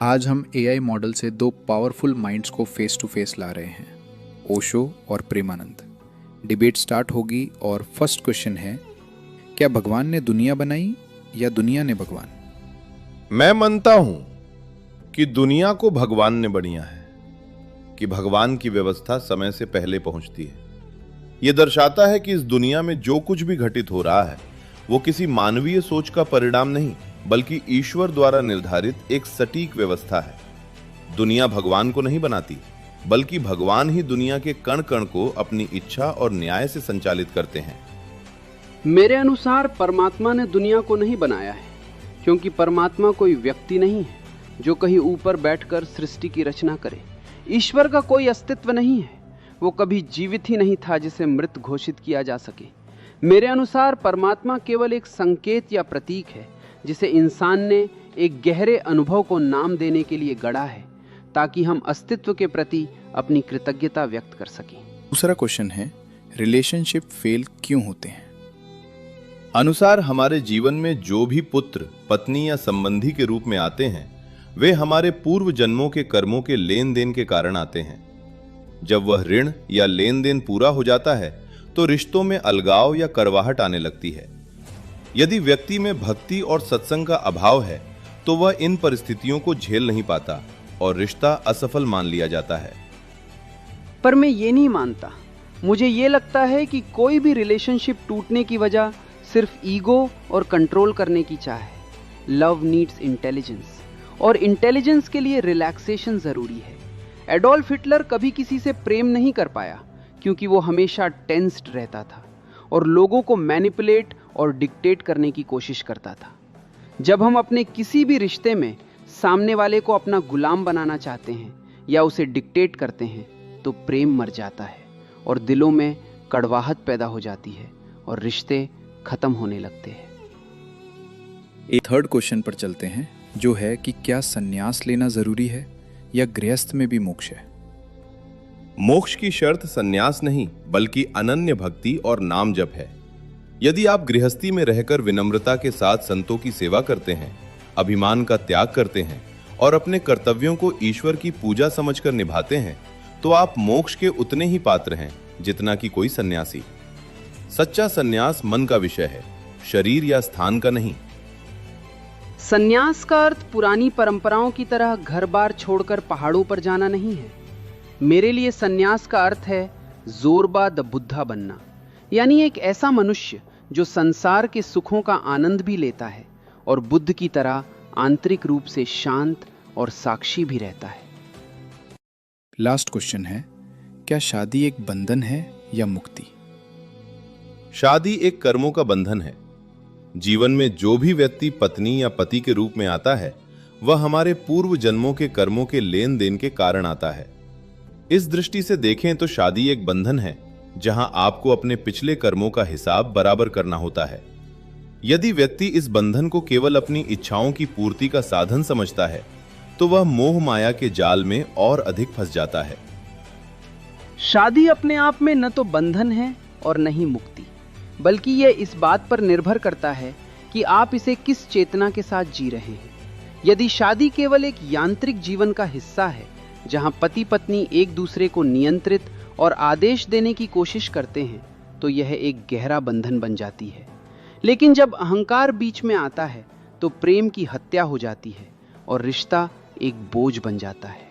आज हम AI model से दो पावरफुल माइंड्स को फेस टू फेस ला रहे हैं, ओशो और प्रेमानंद। डिबेट स्टार्ट होगी और फर्स्ट क्वेश्चन है, क्या भगवान ने दुनिया बनाई या दुनिया ने भगवान? मैं मानता हूं कि दुनिया को भगवान ने बनाया है, कि भगवान की व्यवस्था समय से पहले पहुंचती है। यह दर्शाता है कि इस दुनिया में जो कुछ भी घटित हो रहा है वो किसी मानवीय सोच का परिणाम नहीं, बल्कि ईश्वर द्वारा निर्धारित एक सटीक व्यवस्था है। दुनिया भगवान को नहीं बनाती, बल्कि भगवान ही दुनिया के कण कण को अपनी इच्छा और न्याय से संचालित करते हैं। मेरे अनुसार परमात्मा ने दुनिया को नहीं बनाया है, क्योंकि परमात्मा कोई व्यक्ति नहीं है जो कहीं ऊपर बैठकर सृष्टि की रचना करे। ईश्वर का कोई अस्तित्व नहीं है, वो कभी जीवित ही नहीं था जिसे मृत घोषित किया जा सके। मेरे अनुसार परमात्मा केवल एक संकेत या प्रतीक है जिसे इंसान ने एक गहरे अनुभव को नाम देने के लिए गढ़ा है, ताकि हम अस्तित्व के प्रति अपनी कृतज्ञता व्यक्त कर सकें। दूसरा क्वेश्चन है, रिलेशनशिप फेल क्यों होते हैं? अनुसार हमारे जीवन में जो भी पुत्र, पत्नी या संबंधी के रूप में आते हैं, वे हमारे पूर्व जन्मों के कर्मों के लेन देन के कारण आते हैं। जब वह ऋण या लेन देन पूरा हो जाता है तो रिश्तों में अलगाव या कड़वाहट आने लगती है। यदि व्यक्ति में भक्ति और सत्संग का अभाव है तो वह इन परिस्थितियों को झेल नहीं पाता और रिश्ता असफल मान लिया जाता है। पर मैं ये नहीं मानता। मुझे ये लगता है कि कोई भी रिलेशनशिप टूटने की वजह सिर्फ ईगो और कंट्रोल करने की चाह है। लव नीड्स इंटेलिजेंस, और इंटेलिजेंस के लिए रिलैक्सेशन जरूरी है। एडोल्फ हिटलर कभी किसी से प्रेम नहीं कर पाया क्योंकि वो हमेशा टेंस्ड रहता था और लोगों को मैनिपुलेट और डिक्टेट करने की कोशिश करता था। जब हम अपने किसी भी रिश्ते में सामने वाले को अपना गुलाम बनाना चाहते हैं या उसे डिक्टेट करते हैं तो प्रेम मर जाता है और दिलों में कड़वाहट पैदा हो जाती है और रिश्ते खत्म होने लगते हैं। एक थर्ड क्वेश्चन पर चलते हैं, जो है कि क्या संन्यास लेना जरूरी है या गृहस्थ में भी मोक्ष है? मोक्ष की शर्त संन्यास नहीं, बल्कि अनन्य भक्ति और नाम जप है। यदि आप गृहस्थी में रहकर विनम्रता के साथ संतों की सेवा करते हैं, अभिमान का त्याग करते हैं और अपने कर्तव्यों को ईश्वर की पूजा समझकर निभाते हैं, तो आप मोक्ष के उतने ही पात्र हैं जितना कि कोई सन्यासी। सच्चा सन्यास मन का विषय है, शरीर या स्थान का नहीं। सन्यास का अर्थ पुरानी परंपराओं की तरह घर बार छोड़कर पहाड़ों पर जाना नहीं है। मेरे लिए सन्यास का अर्थ है जोरबा द बुद्धा बनना, यानी एक ऐसा मनुष्य जो संसार के सुखों का आनंद भी लेता है और बुद्ध की तरह आंतरिक रूप से शांत और साक्षी भी रहता है। लास्ट क्वेश्चन है, क्या शादी एक बंधन है या मुक्ति? शादी एक कर्मों का बंधन है। जीवन में जो भी व्यक्ति पत्नी या पति के रूप में आता है, वह हमारे पूर्व जन्मों के कर्मों के लेन देन के कारण आता है। इस दृष्टि से देखें तो शादी एक बंधन है जहां आपको अपने पिछले कर्मों का हिसाब बराबर करना होता है। यदि व्यक्ति इस बंधन को केवल अपनी इच्छाओं की पूर्ति का साधन समझता है तो वह मोह माया के जाल में और अधिक फंस जाता है। शादी अपने आप में न तो बंधन है और न ही मुक्ति, बल्कि यह इस बात पर निर्भर करता है कि आप इसे किस चेतना के साथ जी रहे हैं। यदि शादी केवल एक यांत्रिक जीवन का हिस्सा है जहां पति पत्नी एक दूसरे को नियंत्रित और आदेश देने की कोशिश करते हैं, तो यह एक गहरा बंधन बन जाती है। लेकिन जब अहंकार बीच में आता है तो प्रेम की हत्या हो जाती है और रिश्ता एक बोझ बन जाता है।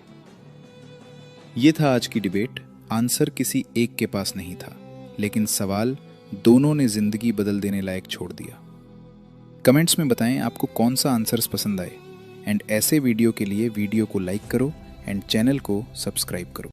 ये था आज की डिबेट। आंसर किसी एक के पास नहीं था, लेकिन सवाल दोनों ने जिंदगी बदल देने लायक छोड़ दिया। कमेंट्स में बताएं आपको कौन सा आंसर्स पसंद आए, एंड ऐसे वीडियो के लिए वीडियो को लाइक करो एंड चैनल को सब्सक्राइब करो।